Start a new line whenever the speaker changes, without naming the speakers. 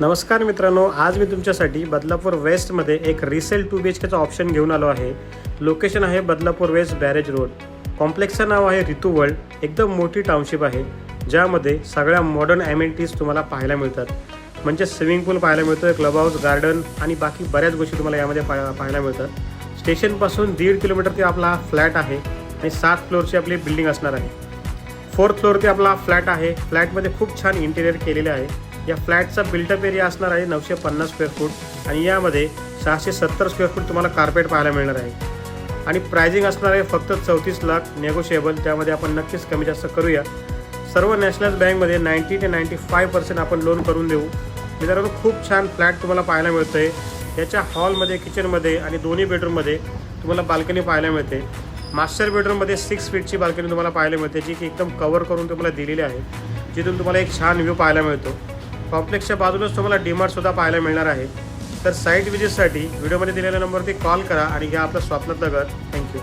नमस्कार मित्रांनो, आज मी तुमच्यासाठी बदलापूर वेस्टमध्ये एक रिसेल 2 BHKचा ऑप्शन घेऊन आलो आहे. लोकेशन आहे बदलापूर वेस्ट बॅरेज रोड. कॉम्प्लेक्सचं नाव आहे ऋतू वर्ल्ड. एकदम मोठी टाउनशिप आहे, ज्यामध्ये सगळ्या मॉडर्न ॲमेनिटीज तुम्हाला पाहायला मिळतात. म्हणजे स्विमिंग पूल पाहायला मिळतो, क्लब हाऊस, गार्डन आणि बाकी बऱ्याच गोष्टी तुम्हाला यामध्ये पाहायला मिळतात. स्टेशनपासून 1.5 किलोमीटर ते आपला हा फ्लॅट आहे आणि 7 फ्लोअरची आपली बिल्डिंग असणार आहे. 4th फ्लोअरती आपला फ्लॅट आहे. फ्लॅटमध्ये खूप छान इंटिरियर केलेले आहे. या फ्लॅटचा बिल्टअप एरिया असणार आहे 950 स्क्वेअर फूट आणि यामध्ये 670 स्क्वेअर फूट तुम्हाला कार्पेट पाहायला मिळणार आहे. आणि प्राइजिंग असणार आहे फक्त 34 लाख, नेगोशिएबल. त्यामध्ये आपण नक्कीच कमी जास्त करूया. सर्व नॅशनल बँकमध्ये 90 ते 95% आपण लोन करून देऊ. मित्रांनो, खूप छान फ्लॅट तुम्हाला पाहायला मिळतं आहे. याच्या हॉलमध्ये, किचनमध्ये आणि दोन्ही बेडरूममध्ये तुम्हाला बाल्कनी पाहायला मिळते. मास्टर बेडरूममध्ये 6 फीटची बाल्कनी तुम्हाला पाहायला मिळते, जी की एकदम कव्हर करून तुम्हाला दिलेली आहे, जिथून तुम्हाला एक छान व्ह्यू पाहायला मिळतो. कॉम्प्लेक्सच्या बाजूलाच तुम्हाला डीमार्टसुद्धा पाहायला मिळणार आहे. तर साईट विजिटसाठी व्हिडिओमध्ये दिलेल्या नंबरवरती कॉल करा आणि घ्या आपलं स्वप्नातलं घर. थँक्यू.